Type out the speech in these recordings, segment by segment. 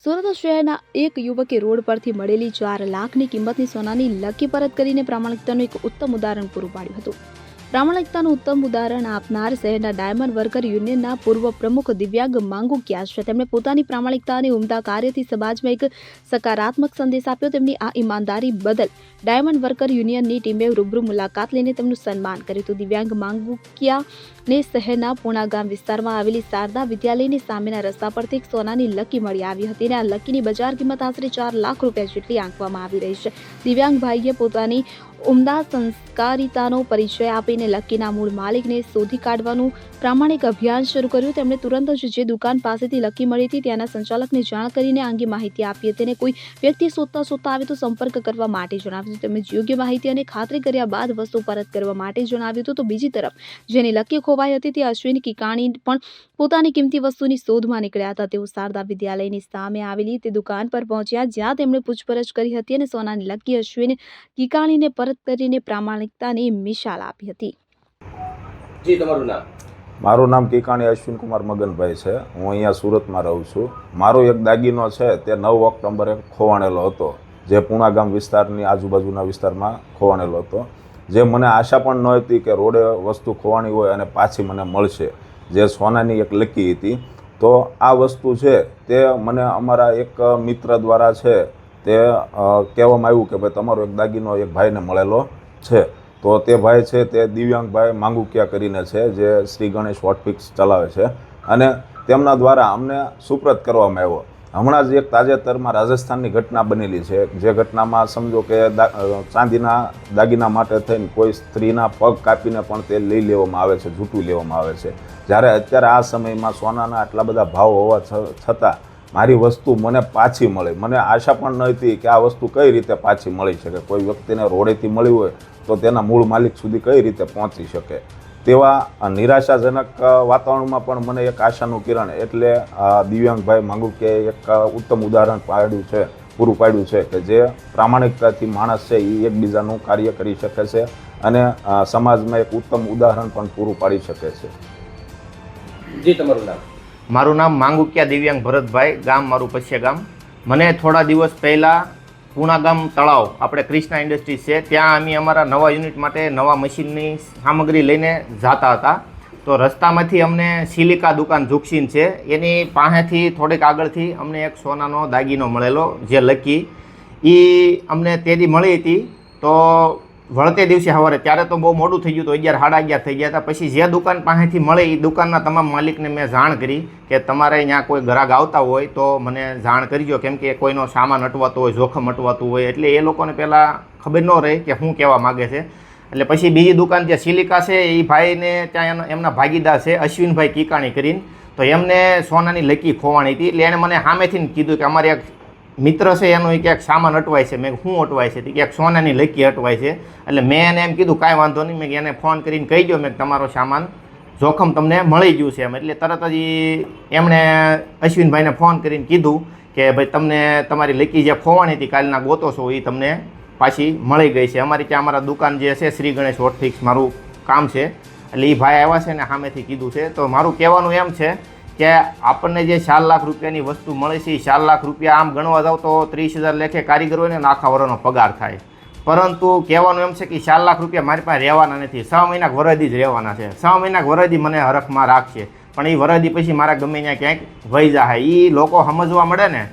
સુરત શહેરના એક યુવકે રોડ પરથી મળેલી 4 લાખની કિંમતની સોનાની લકી પરત કરીને પ્રામાણિકતાનું એક ઉત્તમ ઉદાહરણ પૂરું પાડ્યું હતું. પ્રામાણિકતાનું ઉત્તમ ઉદાહરણ આપનાર શહેરના ડાયમંડ વર્કર યુનિયનના પૂર્વ પ્રમુખ દિવ્યાંગ માંગુકિયા છે. તેમણે પોતાની પ્રામાણિકતા અને ઉમદા કાર્યથી સમાજમાં એક સકારાત્મક સંદેશ આપ્યો. તેમની આ ઈમાનદારી બદલ ડાયમંડ વર્કર યુનિયનની ટીમે રૂબરૂ મુલાકાત લઈને તેમનું સન્માન કર્યું હતું. દિવ્યાંગ માંગુકિયાને શહેરના પૂણા ગામ વિસ્તારમાં આવેલી શારદા વિદ્યાલયની સામેના રસ્તા પરથી એક સોનાની લકી મળી આવી હતી અને આ લકીની બજાર કિંમત આશરે 4 લાખ રૂપિયા જેટલી આંકવામાં આવી રહી છે. દિવ્યાંગ ભાઈએ પોતાની ઉમદા સંસ્કારિતાનો પરિચય આપીને લકીના મૂળ માલિકને શોધી કાઢવાનું પ્રામાણિક અભિયાન શરૂ કર્યું. તેમણે તુરંત જ જે દુકાન પાસેથી લકી મળી હતી ત્યાંના સંચાલકને જાણ કરીને આ અંગે માહિતી આપી હતી અને કોઈ વ્યક્તિ શોધતા આવે તો સંપર્ક કરવા માટે જણાવ્યું હતું. તેમણે યોગ્ય માહિતી અને ખાતરી કર્યા બાદ વસ્તુ પરત કરવા માટે જણાવ્યું હતું. તો બીજી તરફ જેની લકી ખોવાઈ હતી તે અશ્વિન કિકાણી પણ પોતાની કિંમતી વસ્તુની શોધમાં નીકળ્યા હતા. તેઓ શારદા વિદ્યાલયની સામે આવેલી તે દુકાન પર પહોંચ્યા જ્યાં તેમણે પૂછપરછ કરી હતી અને સોનાની લકી અશ્વિન કિકાણીને પરત કરીને પ્રામાણિકતાની મિસાલ આપી હતી. જી, તમારું નામ? મારું નામ કિકાણી અશ્વિન કુમાર મગનભાઈ છે. હું અહીંયા સુરતમાં રહું છું. મારો એક દાગીનો છે તે 9 ઓક્ટોબરે ખોવાણેલો હતો, જે પૂણા ગામ વિસ્તારની આજુબાજુના વિસ્તારમાં ખોવાણેલો હતો. જે મને આશા પણ ન હતી કે રોડે વસ્તુ ખોવાણી હોય અને પાછી મને મળશે, જે સોનાની એક લકી હતી. તો આ વસ્તુ છે તે મને અમારા એક મિત્ર દ્વારા છે તે કહેવામાં આવ્યું કે ભાઈ તમારો એક દાગીનો એક ભાઈને મળેલો છે. તો તે ભાઈ છે તે દિવ્યાંગભાઈ માંગુકિયા કરીને છે, જે શ્રી ગણેશ હોટફિક્સ ચલાવે છે અને તેમના દ્વારા અમને સુપ્રત કરવામાં આવ્યો. હમણાં જ એક તાજેતરમાં રાજસ્થાનની ઘટના બનેલી છે, જે ઘટનામાં સમજો કે ચાંદીના દાગીના માટે થઈને કોઈ સ્ત્રીના પગ કાપીને પણ તે લઈ લેવામાં આવે છે, જૂઠું લેવામાં આવે છે. જ્યારે અત્યારે આ સમયમાં સોનાના આટલા બધા ભાવ હોવા છતાં મારી વસ્તુ મને પાછી મળી. મને આશા પણ ન હતી કે આ વસ્તુ કઈ રીતે પાછી મળી શકે. કોઈ વ્યક્તિને રોડેથી મળી હોય તો તેના મૂળ માલિક સુધી કઈ રીતે પહોંચી શકે. તેવા નિરાશાજનક વાતાવરણમાં પણ મને એક આશાનું કિરણ એટલે દિવ્યાંગભાઈ માંગુકિયાએ એક ઉત્તમ ઉદાહરણ પૂરું પાડ્યું છે કે જે પ્રામાણિકતાથી માણસ છે એ એકબીજાનું કાર્ય કરી શકે છે અને સમાજમાં એક ઉત્તમ ઉદાહરણ પણ પૂરું પાડી શકે છે. જી, તમારું નામ? મારું નામ માંગુકિયા દિવ્યાંગ ભરતભાઈ, ગામ મારું પશ્ય ગામ. મને થોડા દિવસ પહેલાં પૂણા ગામ તળાવ આપણે ક્રિષ્ના ઇન્ડસ્ટ્રીઝ છે ત્યાં અમે અમારા નવા યુનિટ માટે નવા મશીનની સામગ્રી લઈને જતા હતા. તો રસ્તામાંથી અમને સિલિકા દુકાન ઝુકસીન છે એની પાસેથી થોડીક આગળથી અમને એક સોનાનો દાગીનો મળેલો, જે લકી એ અમને તેથી મળી હતી. તો વળતે દિવસે સવારે ત્યારે તો બહુ મોડું થઈ ગયું, તો 11 સાડા 11 થઈ ગયા હતા. પછી જે દુકાન પાસેથી મળે એ દુકાનના તમામ માલિકને મેં જાણ કરી કે તમારે અહીંયા કોઈ ગ્રાહક આવતા હોય તો મને જાણ કરજો, કેમ કે કોઈનો સામાન અટવાતો હોય, જોખમ અટવાતું હોય. એટલે એ લોકોને પહેલાં ખબર ન રહી કે શું કહેવા માગે છે. એટલે પછી બીજી દુકાન જે સિલિકા છે એ ભાઈને ત્યાં એમના ભાગીદાર છે અશ્વિનભાઈ કિકાણી કરીને, તો એમને સોનાની લકી ખોવાણી હતી. એટલે એણે મને સામેથી કીધું કે અમારે એક મિત્ર છે એનો ક્યાંક સામાન અટવાય છે. મેં શું અટવાય છે? ક્યાંક સોનાની લકી અટવાય છે. એટલે મેં એને એમ કીધું કાંઈ વાંધો નહીં, મેં એને ફોન કરીને કહી દો મેં તમારો સામાન જોખમ તમને મળી ગયું છે એમ. એટલે તરત જ એમણે અશ્વિનભાઈને ફોન કરીને કીધું કે ભાઈ તમને તમારી લકી જે ખોવાણી હતી કાલના ગોતો છો એ તમને પાછી મળી ગઈ છે. અમારી ત્યાં અમારા દુકાન જે છે શ્રી ગણેશ હોટફિક્સ મારું કામ છે. એટલે એ ભાઈ આવ્યા છે ને સામેથી કીધું છે. તો મારું કહેવાનું એમ છે કે આપણને જે 4 લાખ રૂપિયાની વસ્તુ મળે છે એ 4 લાખ રૂપિયા આમ ગણવા જાવ તો 30,000 લેખે કારીગર હોય ને આખા વર્ષનો પગાર થાય. પરંતુ કહેવાનું એમ છે કે 4 લાખ રૂપિયા મારી પાસે રહેવાના નથી, 6 મહિના વરદી જ રહેવાના છે. 6 મહિના વરદી મને હરખમાં રાખશે, પણ એ વરદી પછી મારા ગમે ત્યાં ક્યાંક વહી જાય. એ લોકો સમજવા મળે ને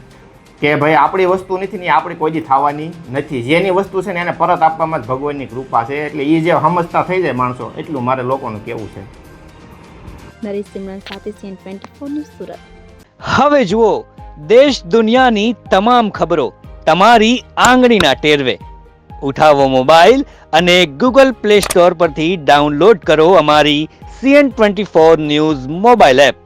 કે ભાઈ આપણી વસ્તુ નથી ને આપણી કોઈ દી થવાની નથી. જેની વસ્તુ છે ને એને પરત આપવામાં જ ભગવાનની કૃપા છે. એટલે એ જે સમજતા થઈ જાય માણસો, એટલું મારે લોકોનું કહેવું છે. નરેશ સિમરન સાથે CN24 ન્યૂઝ સુરત. હવે જુઓ દેશ દુનિયાની તમામ ખબરો તમારી આંગળીના ટેરવે. ઉઠાવો મોબાઈલ અને Google Play Store પરથી ડાઉનલોડ કરો અમારી CN24 ન્યૂઝ મોબાઈલ એપ.